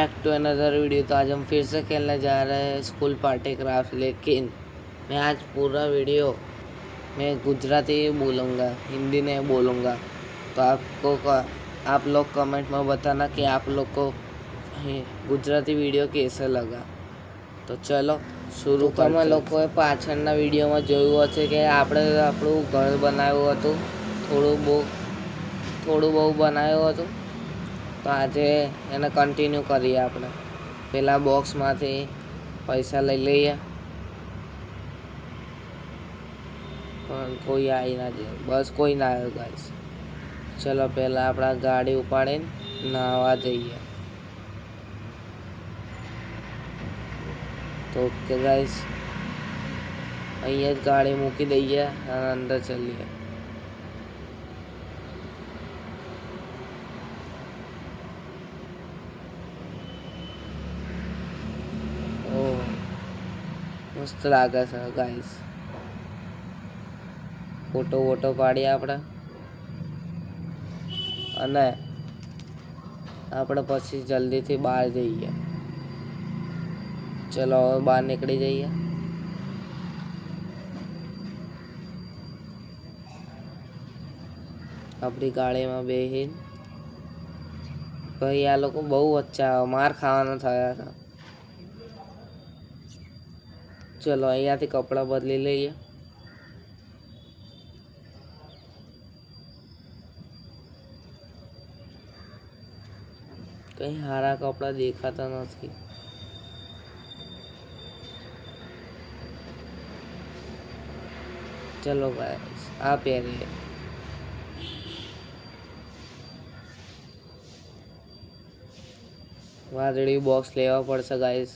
Back to another video. तो आज हम फिर से खेलने जा रहे हैं स्कूल पार्टी क्राफ्ट, लेकिन मैं आज पूरा वीडियो मैं गुजराती बोलूँगा, हिंदी नहीं बोलूँगा। तो आप लोग कमेंट में बताना कि आप लोग को गुजराती वीडियो कैसे लगा। तो चलो शुरू करते। તમે લોકોએ પાછળના વિડીયોમાં જોયું હશે કે આપણે આપણું ઘર બનાવ્યું હતું, થોડું બહુ બનાવ્યું હતું। તો આજે એને કન્ટિન્યુ કરીએ આપણે। પેલા બોક્સમાંથી પૈસા લઈ લઈએ, પણ કોઈ આવી ના જાય, બસ કોઈ ના આવ્યો ગાઈસ। ચલો પહેલાં આપણા ગાડી ઉપાડીને નાહવા જઈએ। તો ઓકે ગાઈસ, અહીંયા જ ગાડી મૂકી દઈએ અને અંદર ચલીએ। મસ્ત લાગે છે ગાઈસ। ફોટો વોટો પાડીએ આપણે, અને આપણે પછી જલ્દીથી બહાર જઈએ। ચલો હવે બહાર નીકળી જઈએ। આપણી ગાડીમાં બેસીને ભાઈ આ લોકો બહુ વચ્ચે આવે, માર ખાવાના થયા હતા। ચલો અહીંયાથી કપડાં બદલી લઈએ। કંઈ સારા કપડાં દેખાતા નથી। ચલો ગાઈસ આ પહેરીએ। વાદળી બોક્સ લેવા પડશે ગાઈસ।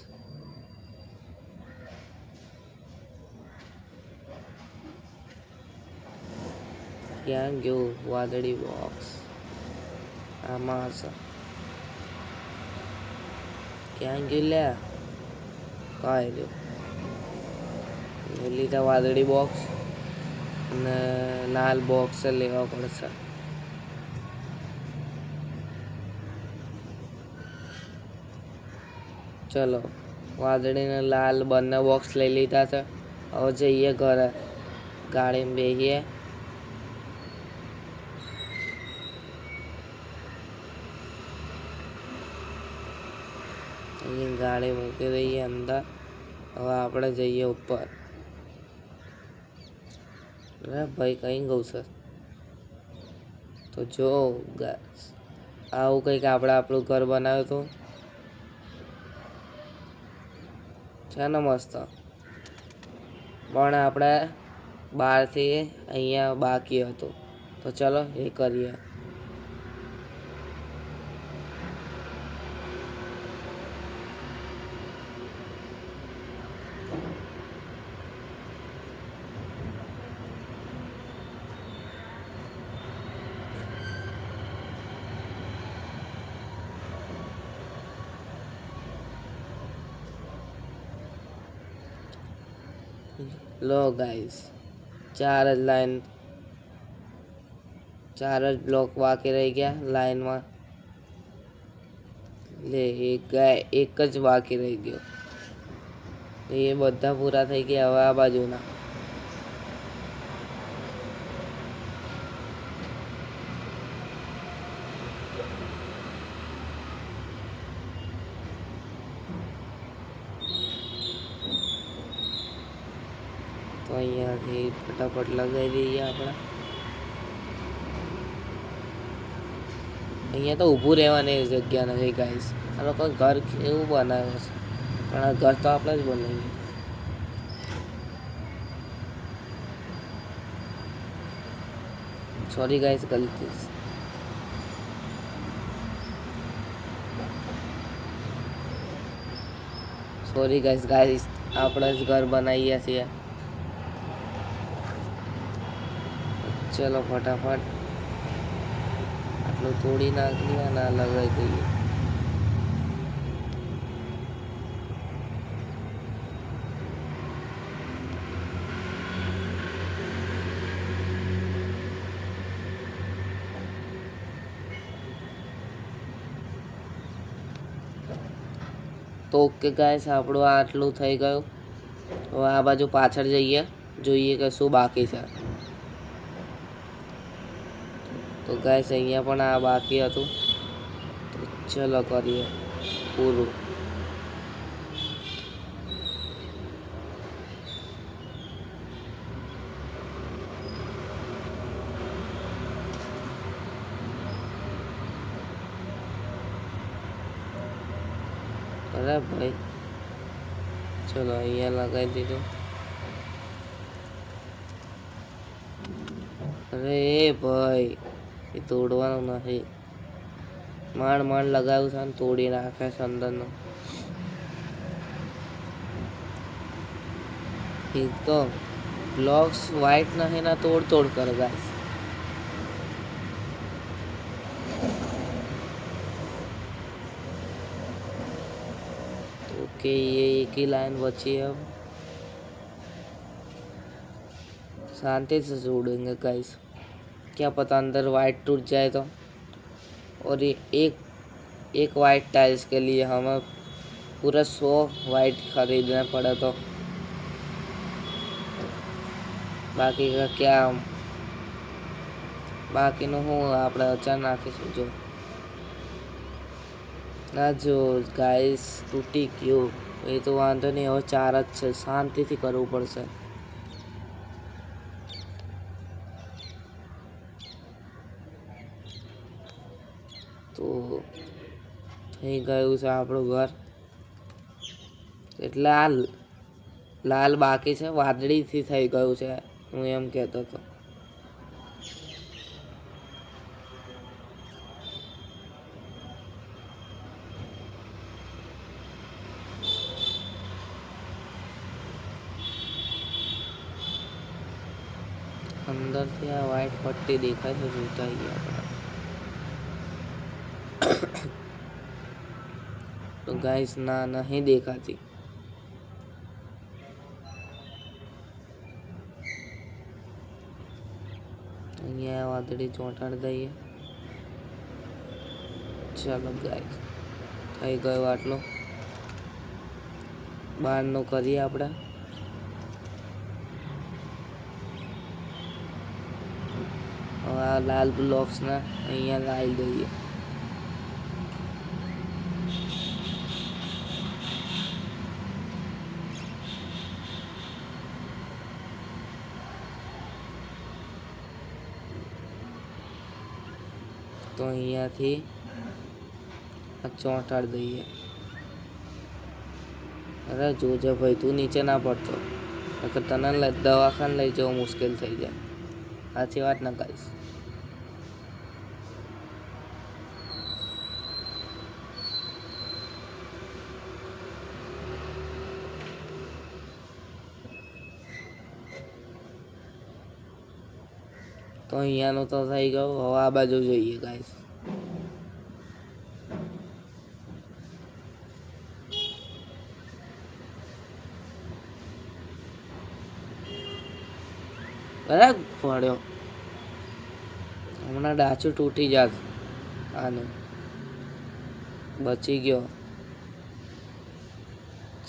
ક્યાં ગયું વાદળી બોક્સ? આમાં હશે। ક્યાં ગયું લે? કાંઈ ગયું લીધા વાદળી બોક્સ, અને લાલ બોક્સ લેવા પડશે। ચલો વાદળી ને લાલ બંને બોક્સ લઈ લીધા છે। હવે જઈએ ઘરે, ગાડીમાં બેસીએ। અહીં ગાડી મૂકી દઈએ અંદર। હવે આપણે જઈએ ઉપર। અરે ભાઈ કઈ ગયું છે? તો જો આવું કંઈક આપણે આપણું ઘર બનાવ્યું હતું છે ને, મસ્ત। પણ આપણે બહારથી અહીંયા બાકી હતું, તો ચલો એ કરીએ। લો ગાઈસ, ચાર જ બ્લોક બાકી રહી ગયા લાઈનમાં। લે એક જ બાકી રહી ગયો, એ બધા પૂરા થઈ ગયા। હવે આ બાજુના તો અહીંયાથી ફટાફટ લગાવી દઈએ આપણે। અહીંયા તો ઊભું રહેવાની જગ્યા નથી ગાઈસ। આ લોકો ઘર કેવું બનાવ્યું છે, પણ આ ઘર તો આપણે જ બનાવીએ। સોરી ગાઈસ, ગલતી। સોરી ગાઈસ, આપણે જ ઘર બનાવીએ છીએ। ચલો ફટાફટ આટલું તોડી નાખીએ અને લગાવી દઈએ। તો ઓકે ગાઈસ, આપણું આટલું થઈ ગયું. હવે આ બાજુ પાછળ જઈએ, જોઈએ કે શું બાકી છે. તો ગાઈસ અહીંયા પણ આ બાકી હતું, તો ચલો કરીએ પૂરું. અરે ભાઈ ચલો અહીંયા લગાવી દીધું. અરે ભાઈ એ તોડવાનું નથી, માંડ લગાવ્યું છે ને તોડી નાખે છે અંદરનું. એક તો બ્લોક્સ વ્હાઈટ નથી ના તોડ કરે ગાઈસ. ओके ये एक ही लाइन बची है, अब शांति से जोड़ेंगे गाइस. क्या पता अंदर वाइट टूट जाए तो. और ये एक वाइट टाइल्स के लिए हमें पूरा 100 वाइट खरीदना पड़ा. तो बाकी का क्या, બાકીનું હું આપણે અચાર નાખીશું. જો ના જો ગાઈસ તૂટી ગયું એ તો વાંધો નહીં, હવે 4 જ છે, શાંતિથી કરવું પડશે. તો થઈ ગયું છે આપણું ઘર. એટલે આ લાલ બાકી છે, વાદળીથી થઈ ગયું છે, હું એમ કહેતો હતો. અંદરથી આ વ્હાઈટ પટ્ટી દેખાય છે, જોતા આવીએ આપણે. તો ગાઈસ ના નહીં દેખાતી. અહીંયા વાદળી ચોંટાડી દઈએ. ચાલો ગાઈસ થઈ ગયું આટલું. બહારનું કરીએ આપણે. હવે આ લાલ બ્લોક્સને અહીંયા લાવી દઈએ. તો અહીંયાથી આ ચોંટાડી દઈએ. અરે જોજે ભાઈ, તું નીચે ના પડતો, નકર તને દવાખાને લઈ જવું મુશ્કેલ થઈ જાય. સાચી વાત ના ગાઈસ. તો અહીંયાનું તો થઈ ગયું. હવે આ બાજુ જોઈએ ગાઈસ. બરાબર પડ્યો, હમણાં ડાચું તૂટી જાત. આનું બચી ગયો.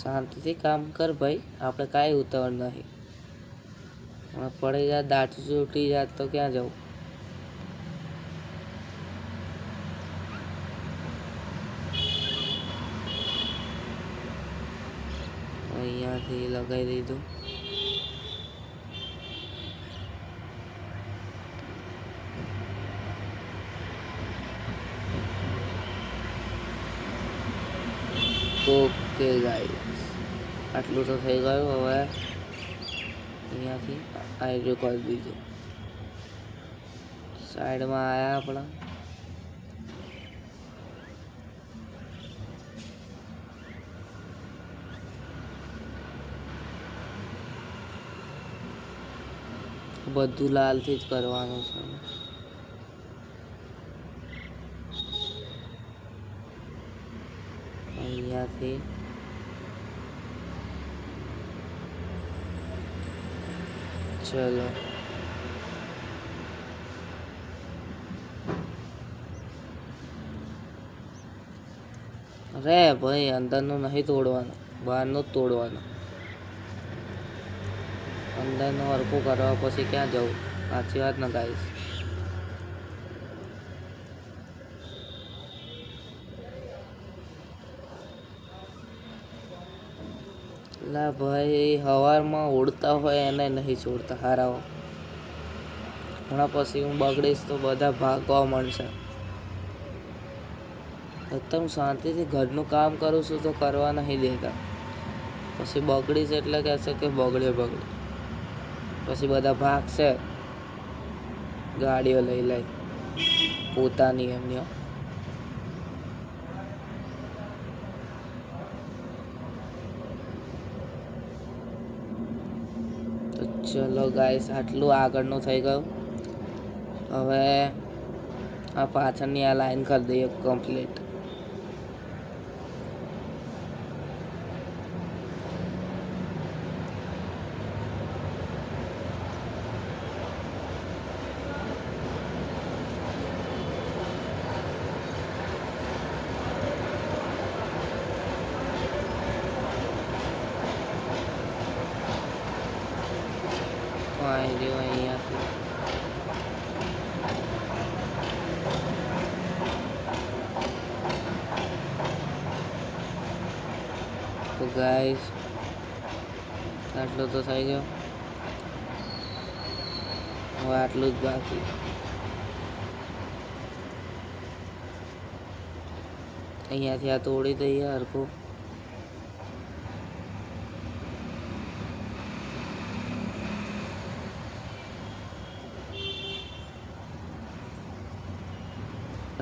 શાંતિથી કામ કર ભાઈ, આપણે કાંઈ ઉતાવળ નહીં. પડી જાત, ડાચું તૂટી જાત તો ક્યાં જવું. અહીંયાથી લગાવી દીધું. ઓકે ગાઈસ આટલું તો થઈ ગયું. હવે અહીંયાથી આઈડિયો કરી દીધું. સાઈડમાં આવ્યા આપણા. બધું લાલથી જ કરવાનું છે. અહીંયાથી ચલો રે ભાઈ, અંદરનું નહીં તોડવાનું, બહારનું જ તોડવાનું. અંદરનું હરખું કરવા પછી ક્યાં જવું? સાચી વાત ને ગાઈસ? લા ભાઈ, હવારમાં ઉડતા હોય એને નહીં છોડતા હારાઓ. હમણાં પછી હું બગડીશ તો બધા ભાગવા મળશે. એકદમ શાંતિથી ઘરનું કામ કરું છું તો કરવા નહીં દેતા. પછી બગડીશ એટલે કહેશે કે બગડે. પછી બધા ભાગશે ગાડીઓ લઈ પોતાની એમની. તો ચલો ગાઈસ, આટલું આગળનું થઈ ગયું. હવે આ પાછળની આ લાઈન કરી દઈએ કમ્પ્લીટ. અહીંયાથી તો ગાઈસ આટલું તો થઈ ગયું. હવે આટલું જ બાકી. અહીંયાથી આ તોડી દઈએ હરખું.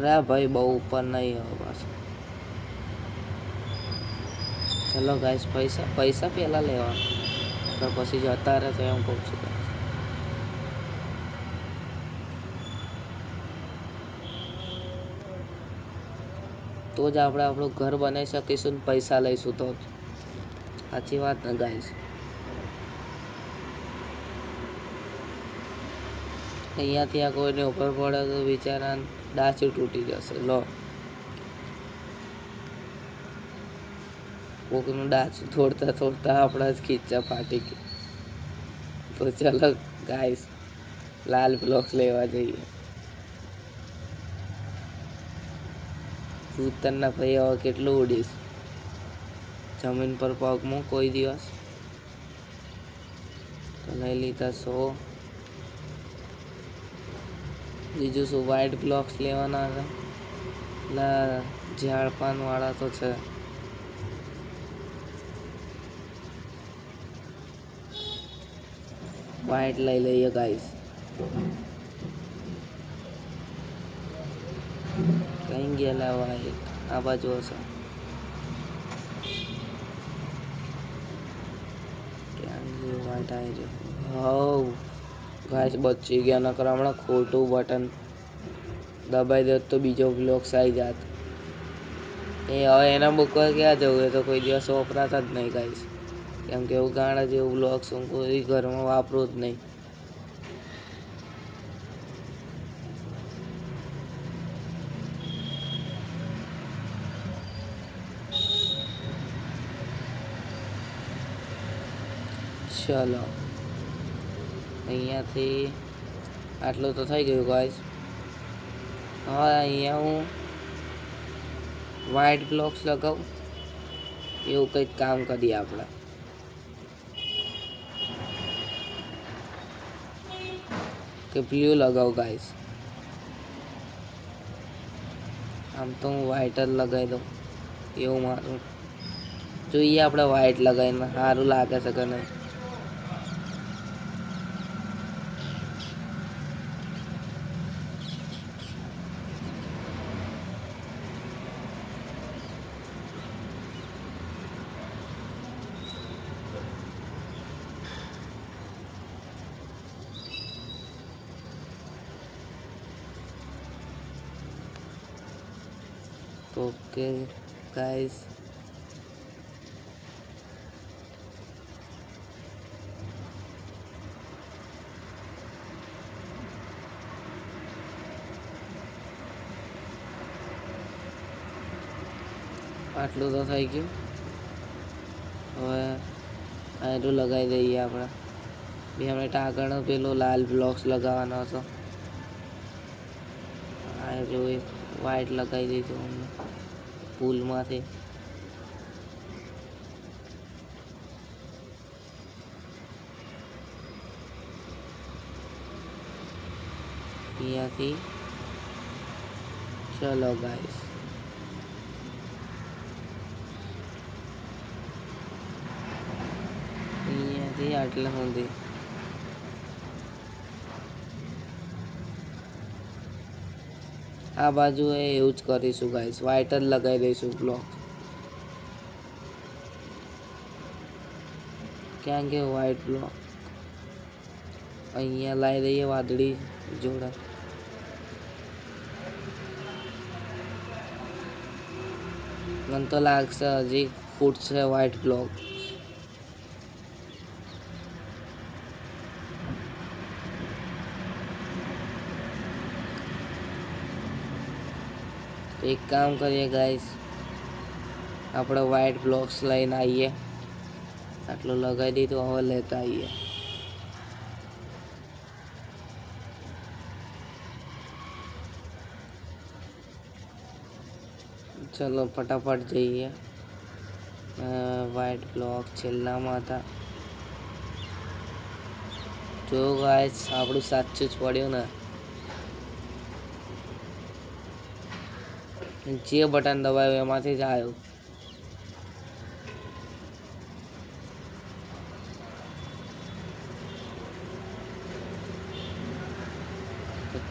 અરે ભાઈ, બહુ ઉપર નહીં હવે પાછું. ચલો ગાઈસ, પૈસા પહેલાં લેવા પછી જતા રહે તો એમ કહું છું. તો જ આપણે આપણું ઘર બનાવી શકીશું ને પૈસા લઈશું તો. સાચી વાત ને ગાઈસ? અહીંયાથી આ કોઈને ઉપર પડે તો બિચારા ડાચું તૂટી જશે. લો, કોકનું ડાચું તોડતા આપણા જ ખીચા ફાટી ગયા. તો ચલો ગાઈસ, લાલ બ્લોક્સ લેવા જઈએ. ઉત્તરના ભાઈ, હવે કેટલું ઉડીશ? જમીન પર પગ મૂક કોઈ દિવસ. તો લઈ લીધા 100. બીજું શું? વ્હાઈટ બ્લોક્સ લેવાના હતા. એટલે ઝાડપાન વાળા તો છે. વ્હાઈટ લઈ લઈએ ગાઈસ. કઈ ગયેલા વ્હાઈટ? આ બાજુ હશે. ક્યાં ગયું વ્હાઈટ? આવી રહ્યું. ગાઈસ બચી ગયા, નકર હમણાં ખોટું બટન દબાઈ દે તો બીજો બ્લોક્સ આવી જાત. એ હવે એના મૂકવા ક્યાં જવું? એ તો કોઈ દિવસ વપરાતા જ નહીં ગાઈસ. કેમ કે એવું ગાણા જેવું બ્લોક્સ હું કોઈ ઘરમાં વાપરું જ નહીં. ચલો, અહીંયાથી આટલું તો થઈ ગયું ગાઈસ. હવે અહીંયા હું વ્હાઈટ બ્લોક્સ લગાવું, એવું કંઈક કામ કરીએ આપણે. કે બ્લુ લગાવું ગાઈસ? આમ તો હું વ્હાઈટ જ લગાવી દઉં એવું મારું. જોઈએ આપણે વ્હાઈટ લગાવીને સારું લાગે છે કે નહીં. ઓકે ગાઈસ, આટલું તો થઈ ગયું. હવે આટલું લગાવી દઈએ આપણે. 2 મિનિટ આગળ પેલો લાલ બ્લોક્સ લગાવવાનો હતો. આટલું વ્હાઈટ લગાવી દીધું અમને પુલમાંથી. અહીંયાથી ચલો ગાઈસ, અહીંયાથી આટલા સુધી. આ બાજુ એવું જ કરીશું ગાઈસ, વ્હાઈટ જ લગાવી દઈશું બ્લોક. ક્યાં કે વ્હાઈટ બ્લોક અહીંયા લાવી દઈએ વાદળી જોડા. મને તો લાગશે હજી ફૂટશે વ્હાઈટ બ્લોક. એક કામ કરીએ ગાઈસ, આપણે વ્હાઈટ બ્લોક્સ લઈને આવીએ. આટલું લગાવી દીધું, હવે લેતા આવીએ. ચલો ફટાફટ જઈએ. વ્હાઈટ બ્લોક છેલ્લામાં હતા. જો ગાઈસ આપણું સાચું જ પડ્યું ને. જે બટન દબાવ્યું એમાંથી જ આવ્યું.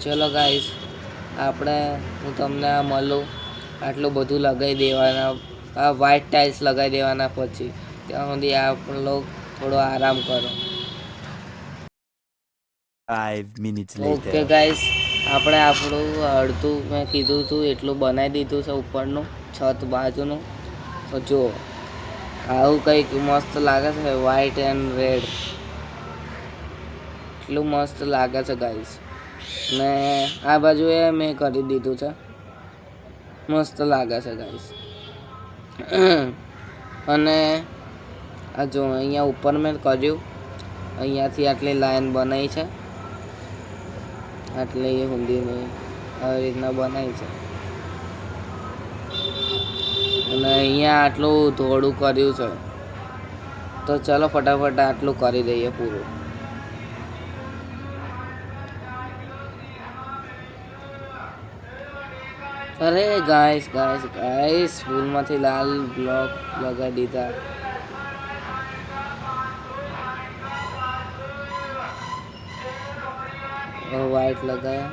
ચલો ગાઈસ, આપણે હું તમને આ મળું. આટલું બધું લગાવી દેવાના, આ વ્હાઈટ ટાઇલ્સ લગાવી દેવાના. પછી ત્યાં સુધી આપણે લોકો થોડો આરામ કરો. 5 minutes later. ઓકે ગાઈસ, આપણે આપણું અડધું મેં કીધું હતું એટલું બનાવી દીધું છે ઉપરનું છત બાજુનું. તો જો આવું કંઈક મસ્ત લાગે છે, વ્હાઈટ એન્ડ રેડ. એટલું મસ્ત લાગે છે ગાઈસ. ને આ બાજુ મેં કરી દીધું છે, મસ્ત લાગે છે ગાઈસ. અને આ જો અહીંયા ઉપર મેં કર્યું, અહીંયાથી આટલી લાઈન બનાવી છે, આટલી ઊંડીની આવી રીતના બનાવી છે. અને અહીંયા આટલું ધોળું કર્યું છે. તો ચલો ફટાફટ આટલું કરી દઈએ પૂરું. અરે ગાઈસ ગાઈસ ગાઈસ, ફૂલમાંથી લાલ બ્લોક લગાવી દીધા. વ્હાઈટ લગાયા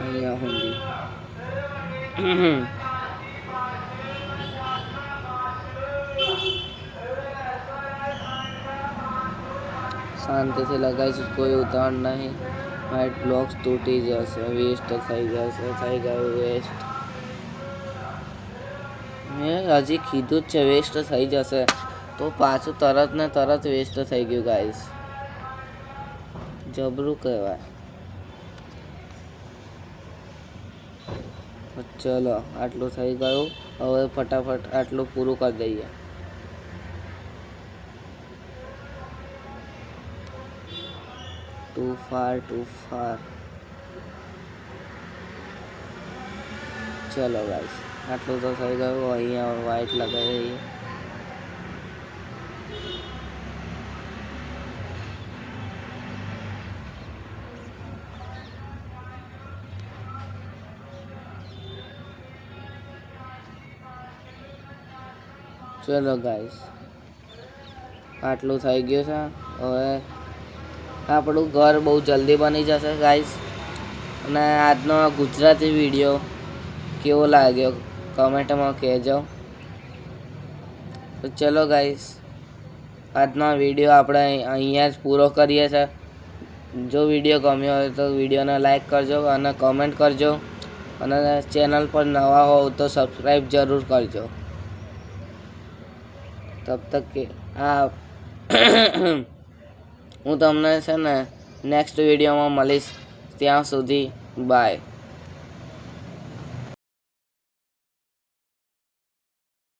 અહીંયા સુધી. શાંતિથી લગાવીશું, કોઈ ઉતાવળ નહીં. વ્હાઈટ બ્લોક્સ તૂટી જશે, વેસ્ટ થઈ જશે. થઈ ગયું વેસ્ટ. મેં હજી કીધું જ છે વેસ્ટ થઈ જશે, તો પાછું તરત ને તરત વેસ્ટ થઈ ગયું ગાઈસ. જબરું કહેવાય. ચલો આટલું થઈ ગયું. હવે ફટાફટ આટલું પૂરું કરી દઈએ. Two far. ચલો ગાઈસ, આટલું તો થઈ ગયું. અહીંયા વ્હાઈટ લગાવી દઈએ. ચલો ગાઈસ, આટલું થઈ ગયું છે. હવે આપણું ઘર બહુ જલ્દી બની જશે ગાઈસ. અને આજનો ગુજરાતી વિડીયો કેવો લાગ્યો કમેન્ટમાં કહેજો. તો ચલો ગાઈસ, આજનો વિડીયો આપણે અહીંયા જ પૂરો કરીએ છીએ. જો વિડીયો ગમ્યો હોય તો વિડીયોને લાઈક કરજો અને કમેન્ટ કરજો. અને ચેનલ પર નવા હોવ તો સબસ્ક્રાઈબ જરૂર કરજો. તબ તક કે હું તમને છે ને નેક્સ્ટ વિડીયોમાં મળીશ. ત્યાં સુધી બાય.